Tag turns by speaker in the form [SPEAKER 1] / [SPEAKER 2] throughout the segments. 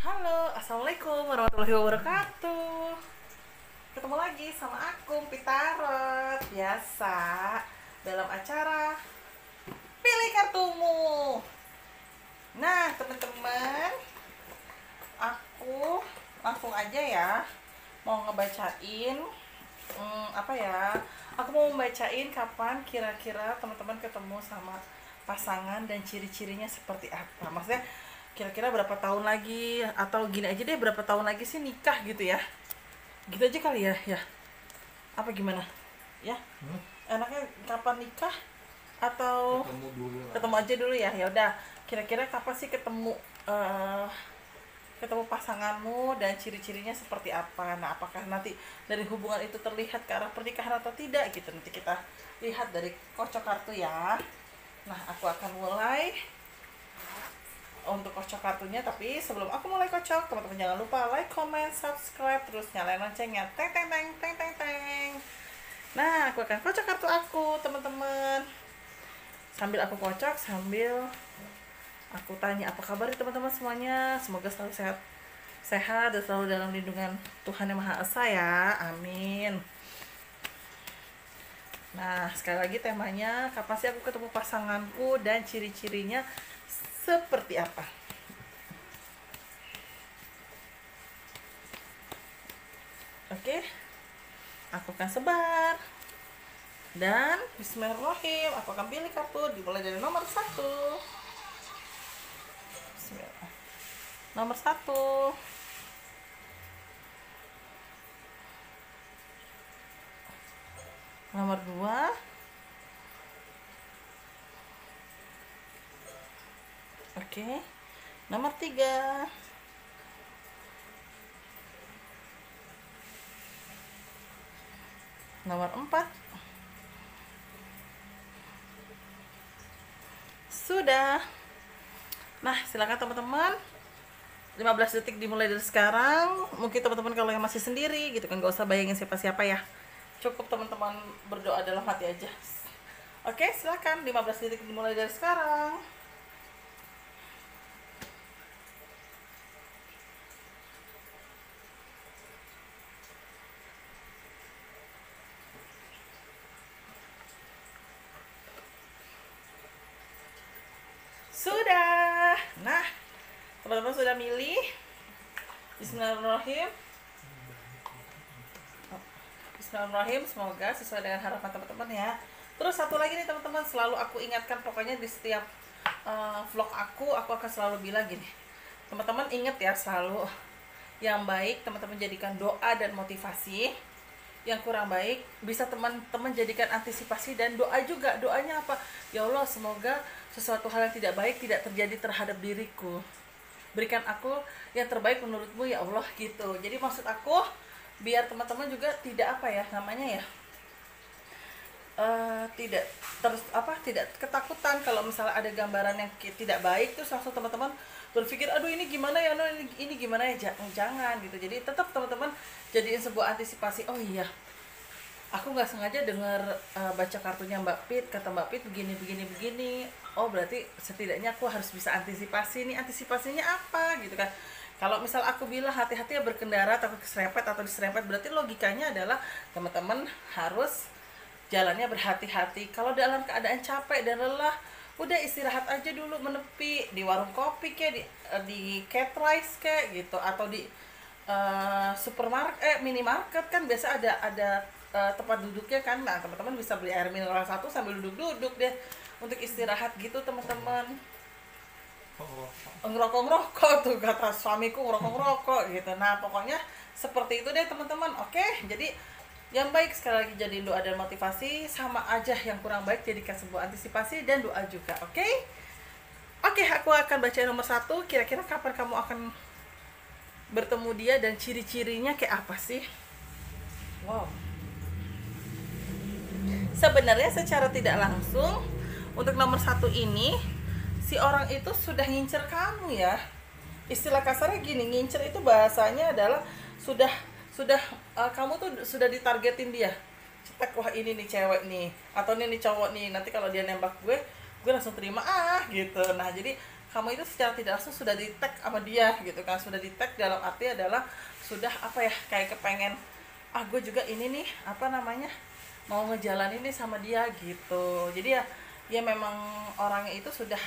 [SPEAKER 1] Halo, assalamualaikum warahmatullahi wabarakatuh. Ketemu lagi sama aku, Pitarot. Biasa dalam acara Pilih Kartumu. Nah, teman-teman, aku langsung aja ya mau ngebacain apa ya? Aku mau membacain kapan kira-kira teman-teman ketemu sama pasangan dan ciri-cirinya seperti apa. Maksudnya kira-kira berapa tahun lagi, atau gini aja deh, berapa tahun lagi sih nikah gitu ya, gitu aja kali ya. Apa gimana ya, enaknya kapan nikah atau
[SPEAKER 2] Ketemu dulu lah.
[SPEAKER 1] ketemu aja dulu ya. Ya udah, kira-kira kapan sih ketemu eh, ketemu pasanganmu dan ciri-cirinya seperti apa. Nah, apakah nanti dari hubungan itu terlihat ke arah pernikahan atau tidak gitu, nanti kita lihat dari kocok kartu ya. Nah, aku akan mulai untuk kocok kartunya, tapi sebelum aku mulai kocok, teman-teman jangan lupa like, comment, subscribe, terus nyalain loncengnya, teng teng teng teng teng teng. Nah, aku akan kocok kartu aku, teman-teman. Sambil aku kocok, sambil aku tanya apa kabar teman-teman semuanya. Semoga selalu sehat, sehat dan selalu dalam lindungan Tuhan Yang Maha Esa ya. Amin. Nah, sekali lagi temanya, kapan sih aku ketemu pasanganku dan ciri-cirinya seperti apa? Oke, aku akan sebar. Dan bismillahirrahmanirrahim, aku akan pilih kartu dimulai dari nomor 1. Bismillah. Nomor 1. Nomor 2. Oke. Nomor 3. Nomor 4. Sudah. Nah, silakan teman-teman. 15 detik dimulai dari sekarang. Mungkin teman-teman kalau yang masih sendiri gitu kan, gak usah bayangin siapa-siapa ya. Cukup teman-teman berdoa dalam hati aja. Oke, silakan 15 detik dimulai dari sekarang. Sudah. Nah, teman-teman sudah milih. Bismillahirrahmanirrahim. Bismillahirrahmanirrahim, semoga sesuai dengan harapan teman-teman ya. Terus satu lagi nih teman-teman, selalu aku ingatkan pokoknya di setiap vlog aku akan selalu bilang gini. Teman-teman ingat ya, selalu yang baik teman-teman jadikan doa dan motivasi. Yang kurang baik bisa teman-teman jadikan antisipasi dan doa juga. Doanya apa? Ya Allah, semoga sesuatu hal yang tidak baik tidak terjadi terhadap diriku. Berikan aku yang terbaik menurutmu ya Allah, gitu. Jadi maksud aku biar teman-teman juga tidak apa ya namanya ya, tidak tidak ketakutan kalau misalnya ada gambaran yang tidak baik, terus langsung teman-teman berpikir aduh ini gimana ya, no, ini gimana ya, jangan gitu. Jadi tetap teman-teman jadiin sebuah antisipasi. Oh iya, aku nggak sengaja dengar baca kartunya Mbak Pit, kata Mbak Pit begini begini begini. Oh berarti setidaknya aku harus bisa antisipasi nih, antisipasinya apa gitu kan. Kalau misal aku bilang hati-hati ya berkendara, takut keserempet atau diserempet, berarti logikanya adalah teman-teman harus jalannya berhati-hati. Kalau dalam keadaan capek dan lelah, udah istirahat aja dulu, menepi di warung kopi kayak di cat rice kayak gitu, atau di supermarket, minimarket kan biasa ada tempat duduknya kan. Nah, teman-teman bisa beli air mineral satu sambil duduk-duduk deh untuk istirahat gitu teman-teman. Ngerokok-ngerokok tuh kata suamiku, ngerokok-ngerokok gitu. Nah, pokoknya seperti itu deh teman-teman. Oke, jadi yang baik sekali lagi jadi doa dan motivasi, sama aja yang kurang baik jadikan sebuah antisipasi dan doa juga. Oke? Oke, aku akan baca nomor 1. Kira-kira kapan kamu akan bertemu dia dan ciri-cirinya kayak apa sih? Wow. Sebenarnya secara tidak langsung untuk nomor 1 ini, si orang itu sudah ngincer kamu ya. Istilah kasarnya gini, ngincer itu bahasanya adalah sudah kamu tuh sudah ditargetin dia. Cetek, wah ini nih cewek nih, atau ini nih cowok nih, nanti kalau dia nembak gue langsung terima gitu. Nah, jadi kamu itu secara tidak langsung sudah di tag sama dia gitu kan, sudah di tag dalam arti adalah sudah apa ya, kayak kepengen gue juga ini nih apa namanya mau ngejalanin nih sama dia gitu. Jadi ya memang orangnya itu sudah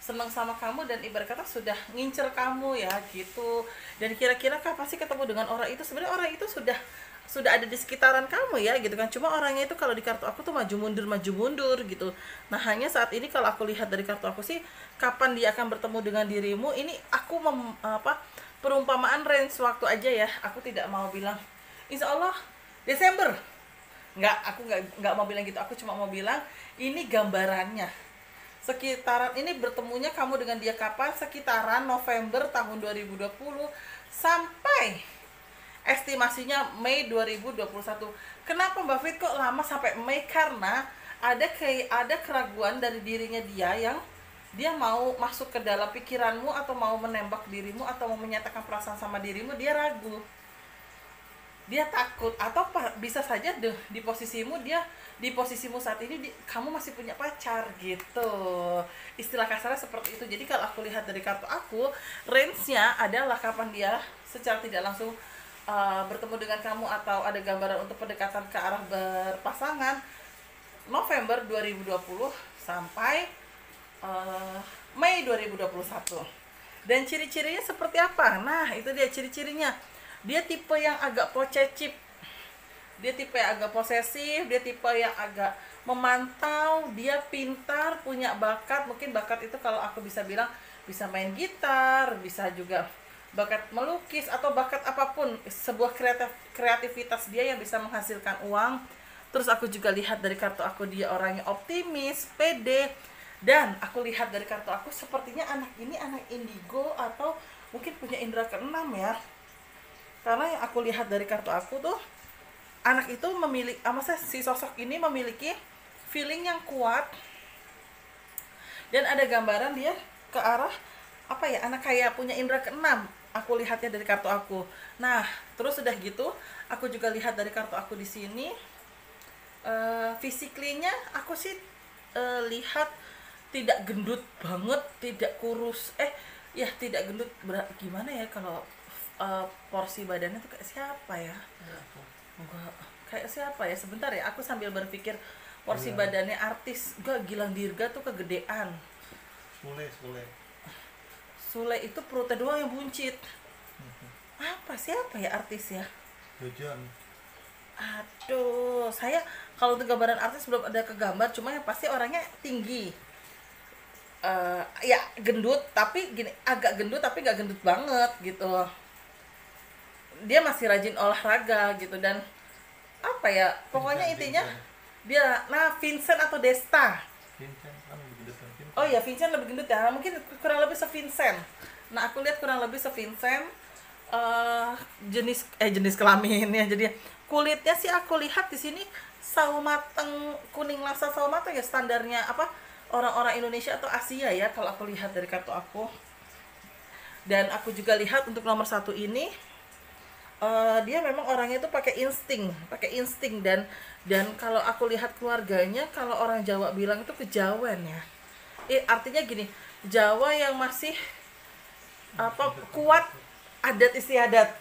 [SPEAKER 1] seneng sama kamu dan ibarat kata sudah ngincer kamu ya gitu. Dan kira-kira kapan sih ketemu dengan orang itu? Sebenarnya orang itu sudah ada di sekitaran kamu ya gitu kan, cuma orangnya itu kalau di kartu aku tuh maju mundur gitu. Nah hanya saat ini kalau aku lihat dari kartu aku sih, kapan dia akan bertemu dengan dirimu ini aku perumpamaan range waktu aja ya. Aku tidak mau bilang insya Allah Desember, aku nggak mau bilang gitu. Aku cuma mau bilang ini gambarannya, sekitaran ini bertemunya kamu dengan dia kapan, sekitaran November tahun 2020 sampai estimasinya Mei 2021. Kenapa Mbak Fit kok lama sampai Mei? Karena ada keraguan dari dirinya dia, yang dia mau masuk ke dalam pikiranmu atau mau menembak dirimu atau mau menyatakan perasaan sama dirimu, dia ragu, dia takut. Atau bisa saja di posisimu saat ini kamu masih punya pacar gitu, istilah kasarnya seperti itu. Jadi kalau aku lihat dari kartu aku, range-nya adalah kapan dia secara tidak langsung bertemu dengan kamu atau ada gambaran untuk pendekatan ke arah berpasangan, November 2020 sampai Mei 2021. Dan ciri-cirinya seperti apa? Nah itu dia ciri-cirinya. Dia tipe yang agak posesif, dia tipe yang agak posesif, dia tipe yang agak memantau, dia pintar, punya bakat. Mungkin bakat itu kalau aku bisa bilang bisa main gitar, bisa juga bakat melukis atau bakat apapun, sebuah kreativitas dia yang bisa menghasilkan uang. Terus aku juga lihat dari kartu aku dia orangnya optimis, pede. Dan aku lihat dari kartu aku sepertinya anak ini anak indigo atau mungkin punya indera keenam ya. Karena yang aku lihat dari kartu aku tuh, anak itu memiliki, si sosok ini memiliki feeling yang kuat. Dan ada gambaran dia ke arah apa ya, anak kayak punya indera keenam. Aku lihatnya dari kartu aku. Nah, terus udah gitu, aku juga lihat dari kartu aku di sini. Fisiklinya aku sih lihat tidak gendut banget, tidak kurus. Tidak gendut. Gimana ya kalau porsi badannya tuh kayak siapa ya? Enggak, kayak siapa ya? Sebentar ya, aku sambil berpikir porsi badannya artis. Enggak, Gilang Dirga tuh kegedean. Sule itu perutnya doang yang buncit. Apa siapa ya artis ya?
[SPEAKER 2] Jojon.
[SPEAKER 1] Aduh, saya kalau untuk gambaran artis belum ada kegambar, cuma yang pasti orangnya tinggi. Ya gendut, tapi gini, agak gendut tapi nggak gendut banget gitu. Dia masih rajin olahraga gitu, dan apa ya? Pokoknya intinya dia, Vincent atau Desta.
[SPEAKER 2] Vincent kan lebih gendut kan Vincent.
[SPEAKER 1] Oh ya, Vincent lebih gendut ya, mungkin kurang lebih se-Vincent. Nah aku lihat kurang lebih se-Vincent. Jenis kelaminnya, jadi kulitnya sih aku lihat di sini sawo mateng, kuning lasa sawo mateng ya, standarnya apa orang-orang Indonesia atau Asia ya kalau aku lihat dari kartu aku. Dan aku juga lihat untuk nomor 1 ini, dia memang orangnya itu pakai insting dan kalau aku lihat keluarganya, kalau orang Jawa bilang itu kejawen ya. Artinya gini, Jawa yang masih kuat adat istiadat.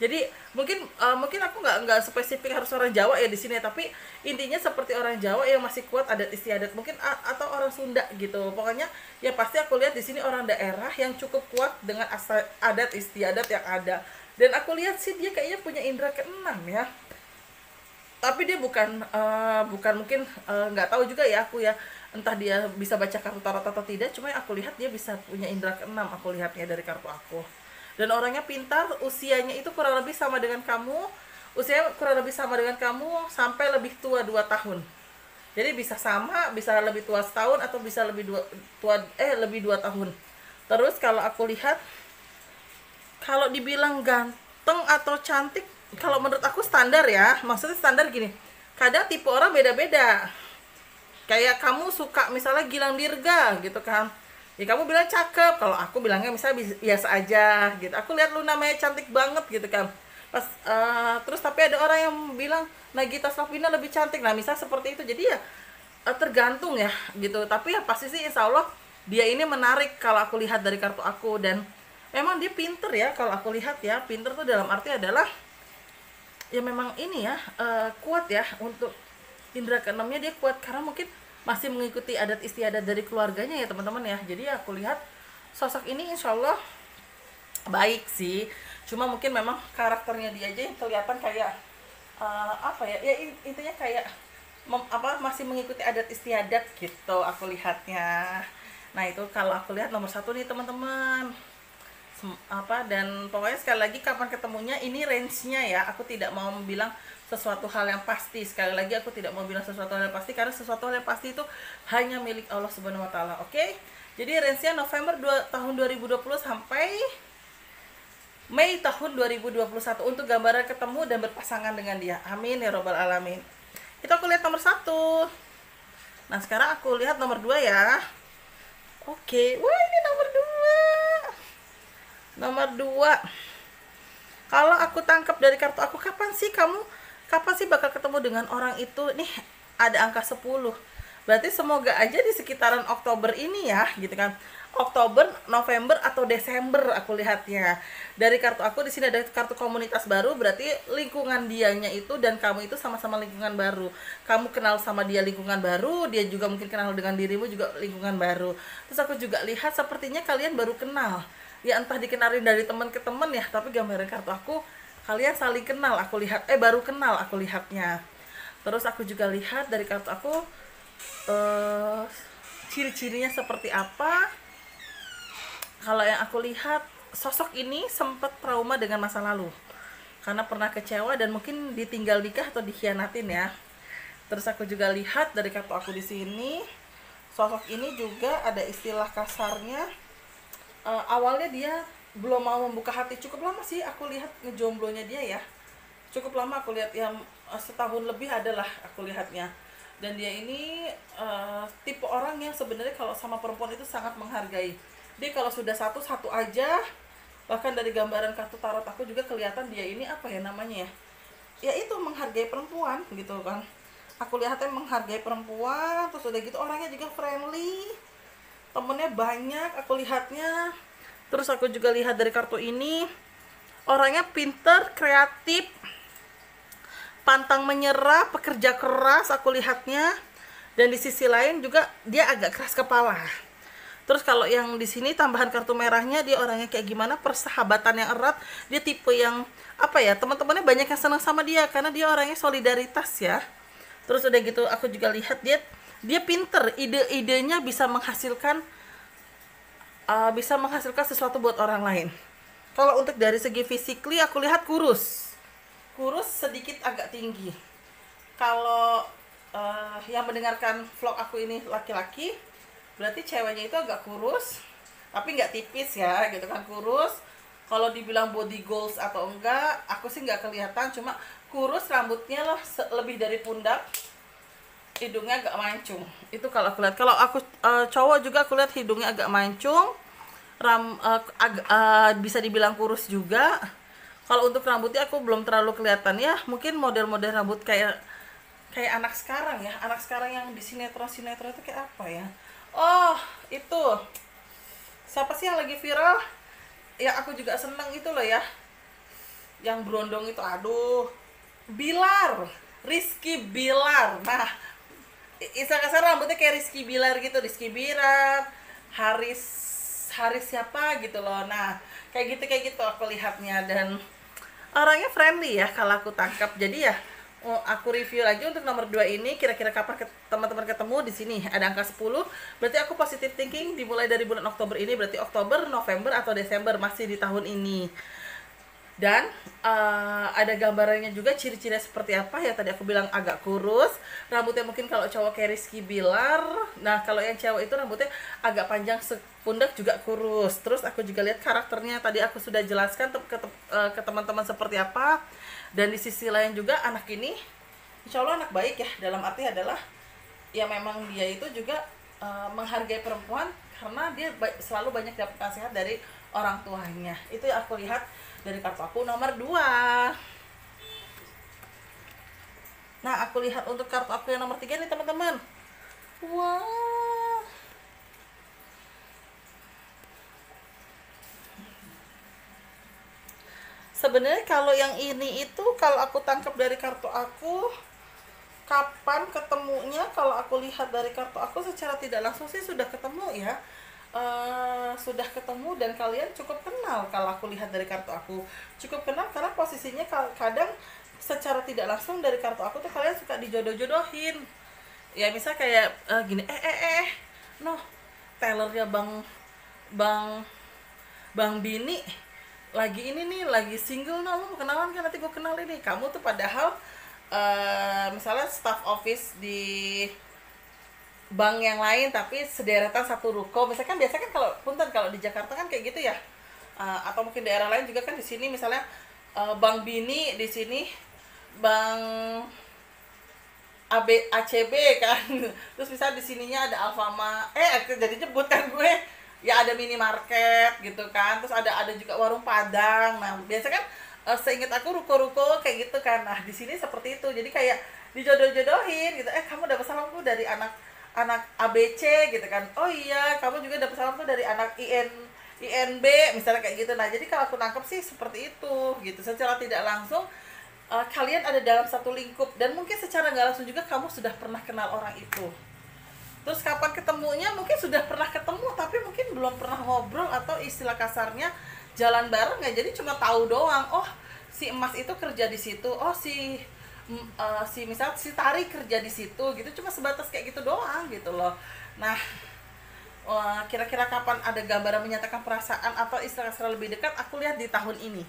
[SPEAKER 1] Jadi mungkin aku nggak spesifik harus orang Jawa ya di sini, tapi intinya seperti orang Jawa yang masih kuat adat istiadat, mungkin atau orang Sunda gitu. Pokoknya ya pasti aku lihat di sini orang daerah yang cukup kuat dengan adat istiadat yang ada. Dan aku lihat sih dia kayaknya punya indera keenam ya. Tapi dia bukan mungkin nggak tahu juga ya aku ya, entah dia bisa baca kartu tarot atau tidak, cuma aku lihat dia bisa punya indera keenam, aku lihatnya dari kartu aku. Dan orangnya pintar, usianya itu kurang lebih sama dengan kamu, sampai lebih tua 2 tahun. Jadi bisa sama, bisa lebih tua setahun atau bisa lebih lebih 2 tahun. Terus kalau aku lihat, kalau dibilang ganteng atau cantik, kalau menurut aku standar ya, maksudnya standar gini, kadang tipe orang beda-beda. Kayak kamu suka misalnya Gilang Dirga gitu kan, ya kamu bilang cakep, kalau aku bilangnya misalnya biasa aja gitu. Aku lihat lu namanya cantik banget gitu kan, pas terus tapi ada orang yang bilang Nagita Slavina lebih cantik, nah misal seperti itu. Jadi ya tergantung ya gitu, tapi ya pasti sih insya Allah dia ini menarik kalau aku lihat dari kartu aku. Dan memang dia pinter ya, kalau aku lihat ya. Pinter tuh dalam arti adalah ya memang ini ya, kuat ya. Untuk indera keenamnya dia kuat karena mungkin masih mengikuti adat istiadat dari keluarganya ya teman-teman ya. Jadi aku lihat sosok ini insya Allah baik sih, cuma mungkin memang karakternya dia aja yang kelihatan kayak apa ya, ya intinya kayak masih mengikuti adat istiadat gitu aku lihatnya. Nah itu kalau aku lihat nomor 1 nih teman-teman. Dan pokoknya sekali lagi kapan ketemunya ini range-nya ya, aku tidak mau bilang sesuatu hal yang pasti. Sekali lagi aku tidak mau bilang sesuatu hal yang pasti karena sesuatu hal yang pasti itu hanya milik Allah Subhanahu wa taala. Oke? Jadi range-nya November tahun 2020 sampai Mei tahun 2021 untuk gambaran ketemu dan berpasangan dengan dia. Amin ya robbal alamin. Itu aku lihat nomor 1. Nah sekarang aku lihat nomor 2 ya. Oke, wah ini nomor 2. Nomor 2. Kalau aku tangkap dari kartu aku, kapan sih bakal ketemu dengan orang itu? Nih ada angka 10. Berarti semoga aja di sekitaran Oktober ini ya, gitu kan. Oktober, November atau Desember aku lihatnya. Dari kartu aku di sini ada kartu komunitas baru, berarti lingkungan dianya itu dan kamu itu sama-sama lingkungan baru. Kamu kenal sama dia lingkungan baru, dia juga mungkin kenal dengan dirimu juga lingkungan baru. Terus aku juga lihat sepertinya kalian baru kenal. Ya entah dikenalin dari teman ke teman ya, tapi gambaran kartu aku kalian saling kenal aku lihat, baru kenal aku lihatnya. Terus aku juga lihat dari kartu aku ciri-cirinya seperti apa. Kalau yang aku lihat, sosok ini sempat trauma dengan masa lalu karena pernah kecewa dan mungkin ditinggal nikah atau dikhianatin ya. Terus aku juga lihat dari kartu aku di sini, sosok ini juga ada istilah kasarnya, awalnya dia belum mau membuka hati. Cukup lama sih aku lihat ngejomblonya dia ya, cukup lama aku lihat, yang setahun lebih adalah aku lihatnya. Dan dia ini tipe orang yang sebenarnya kalau sama perempuan itu sangat menghargai. Dia kalau sudah satu aja, bahkan dari gambaran kartu tarot aku juga kelihatan dia ini apa ya namanya ya, ya itu menghargai perempuan gitu kan. Aku lihatnya menghargai perempuan, terus udah gitu orangnya juga friendly, temennya banyak aku lihatnya. Terus aku juga lihat dari kartu ini orangnya pinter, kreatif, pantang menyerah, pekerja keras aku lihatnya. Dan di sisi lain juga dia agak keras kepala. Terus kalau yang di sini tambahan kartu merahnya, dia orangnya kayak gimana, persahabatan yang erat. Dia tipe yang apa ya, teman-temannya banyak yang senang sama dia karena dia orangnya solidaritas ya. Terus udah gitu aku juga lihat dia pinter, ide-idenya bisa menghasilkan sesuatu buat orang lain. Kalau untuk dari segi physically aku lihat kurus sedikit agak tinggi. Kalau yang mendengarkan vlog aku ini laki-laki, berarti ceweknya itu agak kurus tapi nggak tipis ya gitu kan, kurus. Kalau dibilang body goals atau enggak, aku sih nggak kelihatan, cuma kurus, rambutnya loh lebih dari pundak, hidungnya agak mancung. Itu kalau aku lihat. Kalau aku cowok juga aku lihat hidungnya agak mancung, bisa dibilang kurus juga. Kalau untuk rambutnya aku belum terlalu kelihatan ya, mungkin model-model rambut kayak anak sekarang ya, anak sekarang yang di sinetron itu kayak apa ya. Oh itu siapa sih yang lagi viral ya, aku juga seneng itu loh ya, yang berondong itu, aduh, Rizky Bilar. Nah istilah kasar rambutnya kayak Rizky Bilar gitu, Rizky Bilar, Haris siapa gitu loh. Nah kayak gitu aku lihatnya, dan orangnya friendly ya kalau aku tangkap. Jadi ya aku review lagi untuk nomor 2 ini, kira-kira kapan teman-teman ketemu. Di sini ada angka 10, berarti aku positive thinking dimulai dari bulan Oktober ini, berarti Oktober, November atau Desember, masih di tahun ini. Dan ada gambarannya juga ciri-cirinya seperti apa ya, tadi aku bilang agak kurus, rambutnya mungkin kalau cowok kayak Rizky Bilar. Nah kalau yang cewek itu rambutnya agak panjang sepundak juga kurus. Terus aku juga lihat karakternya tadi aku sudah jelaskan ke teman-teman seperti apa. Dan di sisi lain juga anak ini insya Allah anak baik ya, dalam arti adalah ya memang dia itu juga menghargai perempuan karena dia selalu banyak dapat nasihat dari orang tuanya. Itu yang aku lihat dari kartu aku nomor 2. Nah aku lihat untuk kartu aku yang nomor 3 nih teman-teman. Wah, Sebenarnya kalau yang ini itu kalau aku tangkap dari kartu aku, kapan ketemunya, kalau aku lihat dari kartu aku secara tidak langsung sih sudah ketemu ya. Sudah ketemu dan kalian cukup kenal. Kalau aku lihat dari kartu aku cukup kenal, karena posisinya kadang secara tidak langsung dari kartu aku tuh kalian suka dijodoh-jodohin ya. Misal kayak gini, noh, Taylornya bang bang Bini lagi ini nih, lagi single, no, lu mau kenalan kan, nanti gue kenal ini kamu tuh. Padahal misalnya staff office di bank yang lain tapi sederetan satu ruko misalkan. Biasanya kan kalau punten kalau di Jakarta kan kayak gitu ya. Atau mungkin daerah lain juga kan, di sini misalnya Bank Bini, di sini Bank ACB kan. Terus misalnya di sininya ada Alfamart, jadi nyebut kan gue ya, ada minimarket gitu kan. Terus ada juga warung Padang. Nah biasa kan seingat aku ruko-ruko kayak gitu kan. Nah di sini seperti itu, jadi kayak dijodoh-jodohin gitu. Kamu dapat salam tuh dari anak ABC gitu kan. Oh iya, kamu juga dapat salam tuh dari anak INB misalnya kayak gitu. Nah jadi kalau aku nangkep sih seperti itu gitu. Secara tidak langsung kalian ada dalam satu lingkup, dan mungkin secara nggak langsung juga kamu sudah pernah kenal orang itu. Terus kapan ketemunya, mungkin sudah pernah ketemu tapi mungkin belum pernah ngobrol, atau istilah kasarnya jalan bareng ya. Jadi cuma tahu doang, oh si Emas itu kerja di situ, oh misal si Tari kerja di situ gitu, cuma sebatas kayak gitu doang gitu loh. Nah kira-kira kapan ada gambaran menyatakan perasaan atau istilah kasar lebih dekat, aku lihat di tahun ini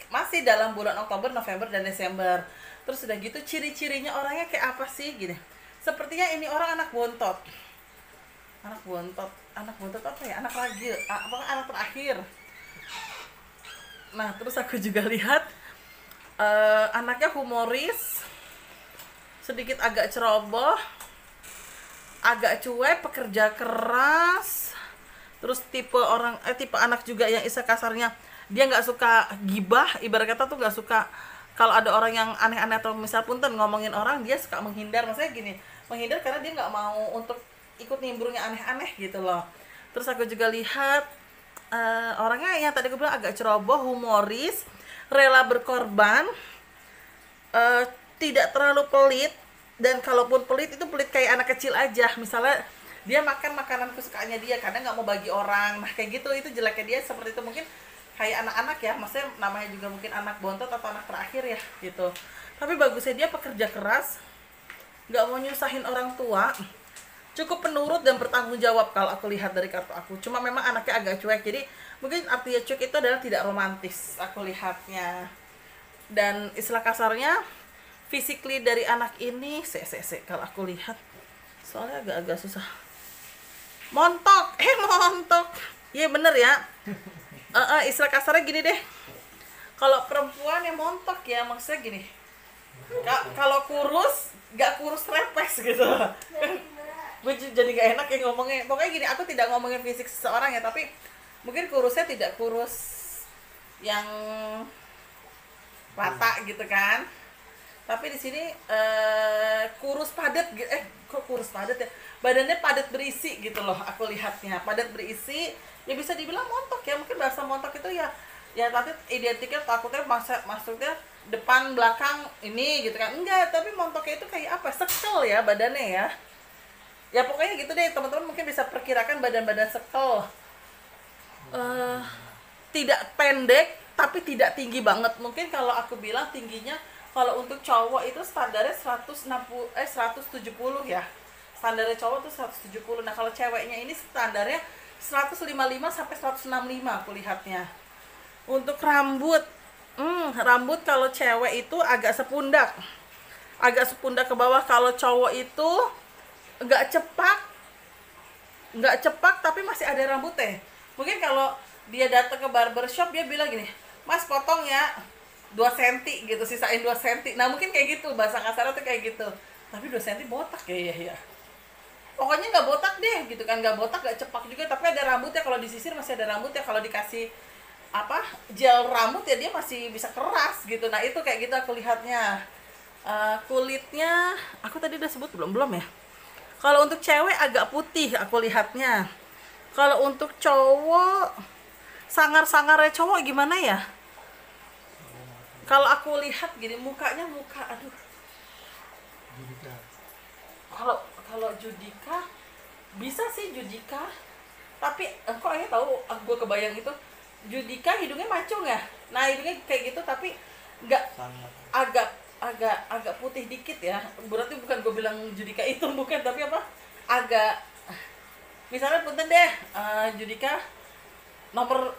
[SPEAKER 1] masih dalam bulan Oktober, November, dan Desember. Terus udah gitu ciri-cirinya orangnya kayak apa sih gini. Sepertinya ini orang anak bontot apa ya, anak ragil, anak terakhir. Nah terus aku juga lihat anaknya humoris, sedikit agak ceroboh, agak cuek, pekerja keras. Terus tipe anak juga yang istilah kasarnya dia nggak suka gibah, ibarat kata tuh nggak suka kalau ada orang yang aneh-aneh atau misal punten ngomongin orang, dia suka menghindar. Maksudnya gini, menghindar karena dia nggak mau untuk ikut nimbrungnya aneh-aneh gitu loh. Terus aku juga lihat orangnya yang tadi aku bilang agak ceroboh, humoris, rela berkorban, tidak terlalu pelit. Dan kalaupun pelit itu pelit kayak anak kecil aja. Misalnya dia makan makanan kesukaannya dia, kadang nggak mau bagi orang. Nah kayak gitu, itu jeleknya dia seperti itu. Mungkin kayak anak-anak ya, maksudnya namanya juga mungkin anak bontot atau anak terakhir ya gitu. Tapi bagusnya dia pekerja keras, nggak mau nyusahin orang tua, cukup penurut dan bertanggung jawab kalau aku lihat dari kartu aku. Cuma memang anaknya agak cuek, jadi mungkin artinya cuek itu adalah tidak romantis aku lihatnya. Dan istilah kasarnya physically dari anak ini kalau aku lihat, soalnya agak-agak susah. Montok iya bener ya. Istilah kasarnya gini deh, kalau perempuan yang montok ya, maksudnya gini, kalau kurus gak kurus repes gitu. Gue jadi gak enak ya ngomongnya. Pokoknya gini, aku tidak ngomongin fisik seseorang ya, tapi mungkin kurusnya tidak kurus yang rata gitu kan. Tapi di sini kurus padat, kok kurus padat ya, badannya padat berisi gitu loh. Aku lihatnya padat berisi, ya bisa dibilang montok ya. Mungkin bahasa montok itu ya tapi identiknya takutnya maksudnya depan belakang ini gitu kan, enggak. Tapi montoknya itu kayak apa, sekel ya badannya ya. Ya pokoknya gitu deh teman-teman, mungkin bisa perkirakan badan-badan sekel. Tidak pendek tapi tidak tinggi banget. Mungkin kalau aku bilang tingginya, kalau untuk cowok itu standarnya 170 ya. Standarnya cowok tuh 170. Nah, kalau ceweknya ini standarnya 155 sampai 165 aku lihatnya. Untuk rambut, rambut kalau cewek itu agak sepundak. Agak sepundak ke bawah. Kalau cowok itu enggak cepak tapi masih ada rambutnya. Mungkin kalau dia datang ke barbershop, dia bilang gini, "Mas, potong ya 2 cm gitu, sisain 2 cm." Nah mungkin kayak gitu, bahasa kasarnya tuh kayak gitu. Tapi 2 cm botak ya. Pokoknya nggak botak deh gitu kan, nggak botak, nggak cepak juga, tapi ada rambutnya. Kalau disisir masih ada rambutnya. Kalau dikasih gel rambut ya dia masih bisa keras gitu. Nah itu kayak gitu aku lihatnya. Kulitnya aku tadi udah sebut belum ya. Kalau untuk cewek agak putih aku lihatnya. Kalau untuk cowok, sangar-sangarnya cowok gimana ya? kalau aku lihat gini mukanya aduh,
[SPEAKER 2] Judika.
[SPEAKER 1] kalau Judika bisa sih Judika, tapi kok akhirnya tahu gue kebayang itu Judika hidungnya mancung ya. Nah hidungnya kayak gitu tapi nggak,
[SPEAKER 2] Sangat.
[SPEAKER 1] agak putih dikit ya. Berarti bukan gue bilang Judika itu bukan, tapi apa, agak, misalnya punten deh, Judika nomor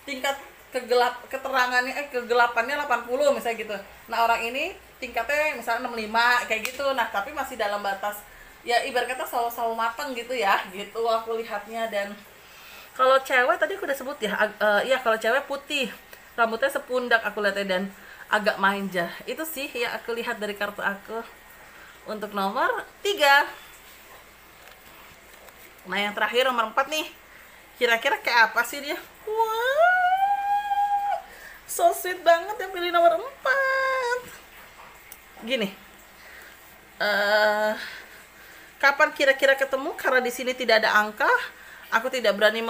[SPEAKER 1] tingkat kegelapannya 80 misalnya gitu. Nah orang ini tingkatnya misalnya 65 kayak gitu. Nah tapi masih dalam batas ya, ibarat kata sawo-sawo mateng gitu ya, gitu aku lihatnya. Dan kalau cewek tadi aku udah sebut ya, iya kalau cewek putih, rambutnya sepundak aku lihatnya dan agak manja. Itu sih yang aku lihat dari kartu aku untuk nomor 3. Nah yang terakhir nomor 4 nih, kira-kira kayak apa sih dia? Wah, so sweet banget yang pilih nomor 4. Gini, kapan kira-kira ketemu? Karena di sini tidak ada angka, aku tidak berani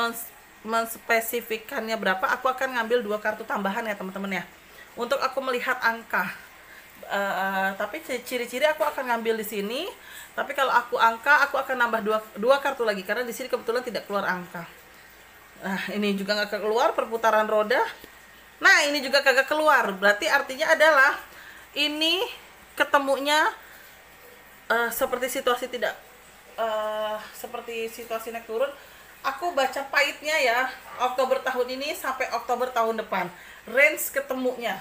[SPEAKER 1] menspesifikkannya berapa. Aku akan ngambil 2 kartu tambahan ya teman-teman ya, untuk aku melihat angka. Tapi ciri-ciri aku akan ngambil di sini. Tapi kalau aku angka, aku akan nambah dua kartu lagi karena di sini kebetulan tidak keluar angka. Nah ini juga nggak keluar perputaran roda. Nah ini juga kagak keluar. Berarti artinya adalah ini ketemunya seperti situasi tidak seperti situasi naik turun. Aku baca pahitnya ya, Oktober tahun ini sampai Oktober tahun depan range ketemunya.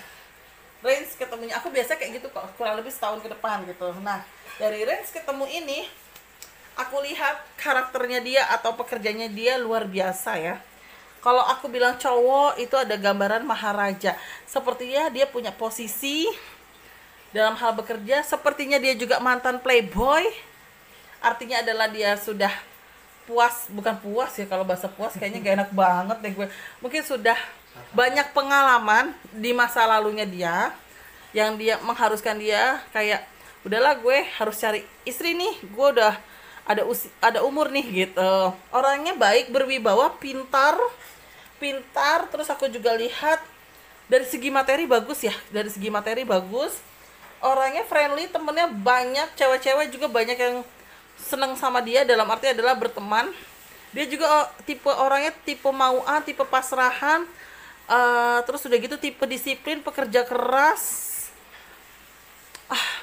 [SPEAKER 1] Aku biasa kayak gitu kok, kurang lebih setahun ke depan gitu. Nah dari range ketemu ini aku lihat karakternya dia atau pekerjaannya dia luar biasa ya. Kalau aku bilang cowok itu ada gambaran maharaja, sepertinya dia punya posisi dalam hal bekerja. Sepertinya dia juga mantan playboy, artinya adalah dia sudah puas, bukan puas ya, kalau bahasa puas kayaknya gak enak banget deh gue. Mungkin sudah banyak pengalaman di masa lalunya dia yang dia mengharuskan dia kayak udahlah gue harus cari istri nih, gue udah ada umur nih gitu. Orangnya baik, berwibawa, pintar. Terus aku juga lihat dari segi materi bagus ya, orangnya friendly, temennya banyak, cewek-cewek juga banyak yang seneng sama dia, dalam arti adalah berteman. Dia juga tipe orangnya tipe mauan, tipe pasrahan, terus udah gitu tipe disiplin, pekerja keras.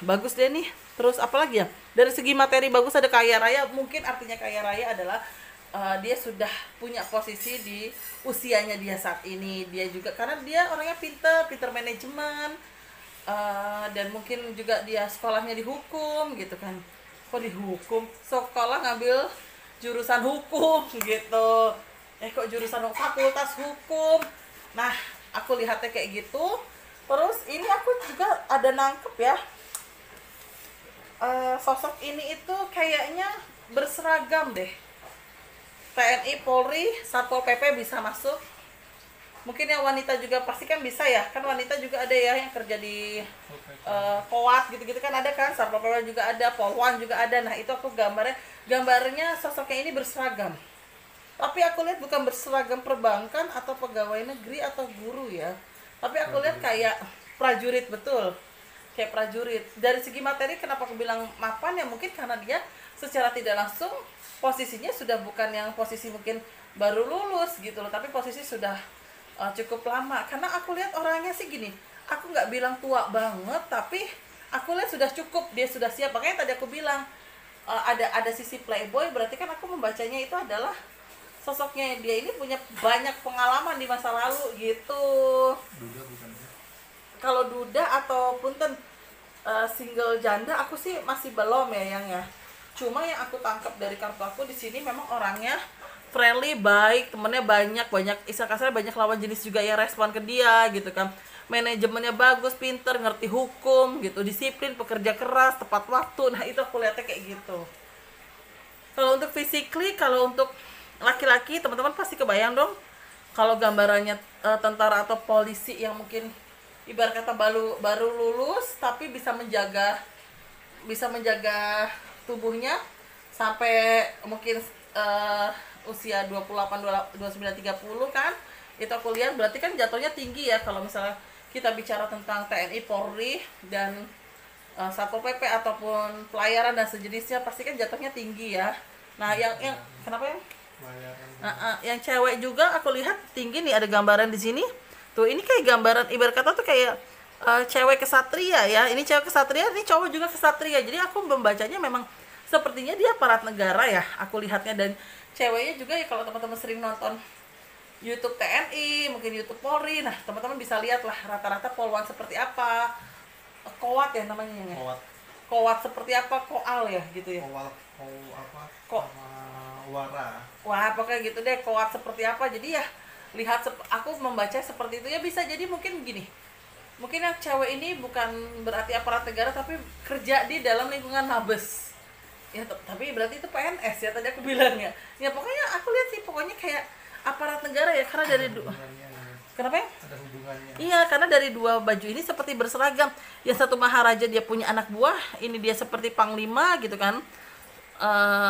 [SPEAKER 1] Bagus deh nih. Terus apalagi ya, dari segi materi bagus, ada kaya raya. Mungkin artinya kaya raya adalah dia sudah punya posisi di usianya dia saat ini. Dia juga karena dia orangnya pinter manajemen, dan mungkin juga dia sekolahnya dihukum gitu kan. Kok dihukum? Sekolah ngambil jurusan hukum gitu. Kok jurusan fakultas hukum. Nah aku lihatnya kayak gitu. Terus ini aku juga ada nangkep ya, sosok ini itu kayaknya berseragam deh. TNI, Polri, Satpol PP bisa masuk. Mungkin yang wanita juga pasti kan bisa ya, kan wanita juga ada ya yang kerja di Koat gitu-gitu kan ada kan, Satpol PP juga ada, Polwan juga ada. Nah itu aku gambarnya sosoknya ini berseragam. Tapi aku lihat bukan berseragam perbankan atau pegawai negeri atau guru ya, tapi aku lihat kayak prajurit, betul, kayak prajurit. Dari segi materi kenapa aku bilang mapan ya, mungkin karena dia secara tidak langsung posisinya sudah bukan yang posisi mungkin baru lulus gitu loh, tapi posisi sudah cukup lama. Karena aku lihat orangnya sih gini, aku nggak bilang tua banget, tapi aku lihat sudah cukup, dia sudah siap. Makanya tadi aku bilang ada sisi playboy, berarti kan aku membacanya itu adalah sosoknya dia ini punya banyak pengalaman di masa lalu gitu.
[SPEAKER 2] Duda bukan ya?
[SPEAKER 1] Kalau duda atau punten single janda aku sih masih belum ya yang ya. Cuma yang aku tangkap dari kartu aku di sini memang orangnya friendly, baik, temennya banyak, istilah kasarnya banyak lawan jenis juga yang respon ke dia gitu kan. Manajemennya bagus, pinter, ngerti hukum gitu, disiplin, pekerja keras, tepat waktu. Nah itu aku lihatnya kayak gitu. Kalau untuk physically, kalau untuk laki-laki teman-teman pasti kebayang dong kalau gambarannya tentara atau polisi yang mungkin ibarat kata baru lulus tapi bisa menjaga tubuhnya sampai mungkin usia 28, 29, 30 kan. Itu aku lihat berarti kan jatuhnya tinggi ya kalau misalnya kita bicara tentang TNI, Polri, dan Satpol PP ataupun pelayaran dan sejenisnya, pasti kan jatuhnya tinggi ya. Nah, yang kenapa ya? Yang cewek juga aku lihat tinggi nih, ada gambaran di sini. Tuh, ini kayak gambaran ibarat kata tuh kayak cewek kesatria ya. Ini cewek kesatria, ini cowok juga kesatria. Jadi aku membacanya memang sepertinya dia aparat negara ya. Aku lihatnya, dan ceweknya juga ya, kalau teman-teman sering nonton YouTube TNI, mungkin YouTube Polri. Nah, teman-teman bisa lihat lah rata-rata polwan seperti apa. Kowat ya namanya ya. Kowat seperti apa, koal ya gitu ya.
[SPEAKER 2] Wara.
[SPEAKER 1] Wah, pokoknya gitu deh, kowat seperti apa. Jadi ya lihat, aku membaca seperti itu ya, bisa jadi mungkin gini. Mungkin yang cewek ini bukan berarti aparat negara, tapi kerja di dalam lingkungan mabes. Ya, tapi berarti itu PNS ya tadi aku bilang ya. Ya pokoknya aku lihat sih pokoknya kayak aparat negara ya, karena dari kenapa ya?
[SPEAKER 2] Ada hubungannya.
[SPEAKER 1] Iya, karena dari dua baju ini seperti berseragam. Yang satu maharaja, dia punya anak buah, ini dia seperti panglima gitu kan,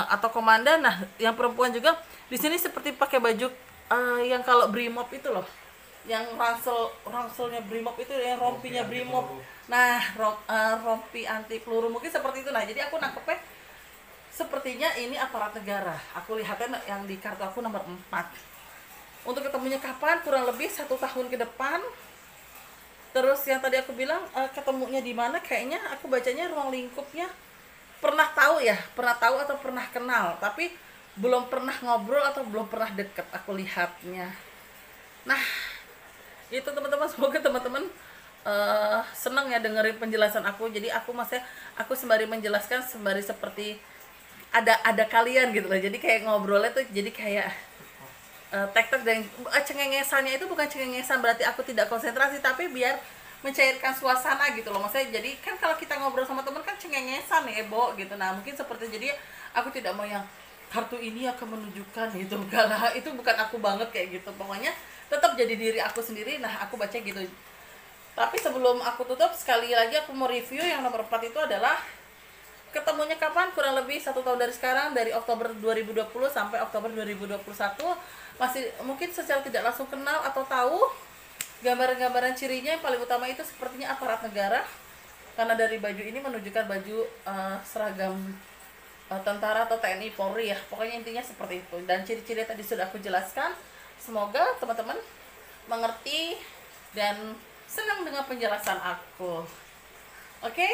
[SPEAKER 1] atau komandan. Nah, yang perempuan juga di sini seperti pakai baju yang kalau Brimob itu loh, yang ranselnya Brimob itu, yang rompinya Brimob. Nah, rompi anti peluru mungkin seperti itu. Nah, jadi aku nangkepnya sepertinya ini aparat negara. Aku lihatnya yang di kartu aku nomor 4. Untuk ketemunya kapan? Kurang lebih 1 tahun ke depan. Terus yang tadi aku bilang ketemunya di mana? Kayaknya aku bacanya ruang lingkupnya pernah tahu atau pernah kenal, tapi belum pernah ngobrol atau belum pernah deket aku lihatnya. Nah, itu teman-teman, semoga teman-teman senang ya dengerin penjelasan aku. Jadi aku sembari menjelaskan, sembari seperti ada kalian gitu loh. Jadi kayak ngobrolnya tuh jadi kayak tek-tek, dan cengengesannya itu bukan cengengesan berarti aku tidak konsentrasi, tapi biar mencairkan suasana gitu loh. Maksudnya jadi kan kalau kita ngobrol sama teman kan cengengesan ya, Bo gitu. Nah, mungkin seperti, jadi aku tidak mau yang kartu ini akan menunjukkan gitu, enggak lah, itu bukan aku banget kayak gitu. Pokoknya tetap jadi diri aku sendiri. Nah, aku baca gitu. Tapi sebelum aku tutup, sekali lagi aku mau review yang nomor 4 itu adalah ketemunya kapan? Kurang lebih 1 tahun dari sekarang, dari Oktober 2020 sampai Oktober 2021. Masih mungkin secara tidak langsung kenal atau tahu. Gambaran-gambaran cirinya yang paling utama itu sepertinya aparat negara, karena dari baju ini menunjukkan baju seragam tentara atau TNI Polri ya. Pokoknya intinya seperti itu, dan ciri-ciri tadi sudah aku jelaskan. Semoga teman-teman mengerti dan senang dengan penjelasan aku. Oke?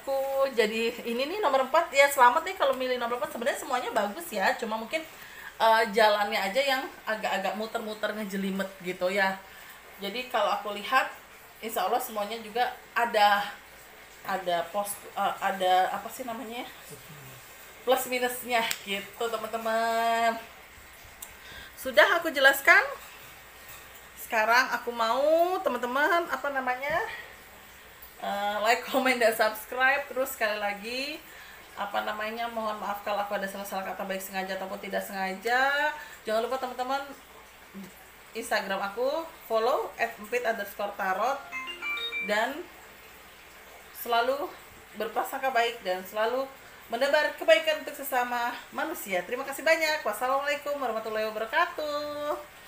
[SPEAKER 1] Aku jadi ini nih nomor 4 ya. Selamat nih kalau milih nomor 4. Sebenarnya semuanya bagus ya, cuma mungkin jalannya aja yang agak-agak muter-muter ngejelimet gitu ya. Jadi kalau aku lihat, insya Allah semuanya juga ada apa sih namanya, plus minusnya gitu teman-teman. Sudah aku jelaskan. Sekarang aku mau teman-teman like, comment, dan subscribe. Terus sekali lagi mohon maaf kalau aku ada salah-salah kata, baik sengaja ataupun tidak sengaja. Jangan lupa teman-teman Instagram aku follow @empit_tarot, dan selalu berprasangka baik dan selalu menebar kebaikan untuk sesama manusia. Terima kasih banyak. Wassalamualaikum warahmatullahi wabarakatuh.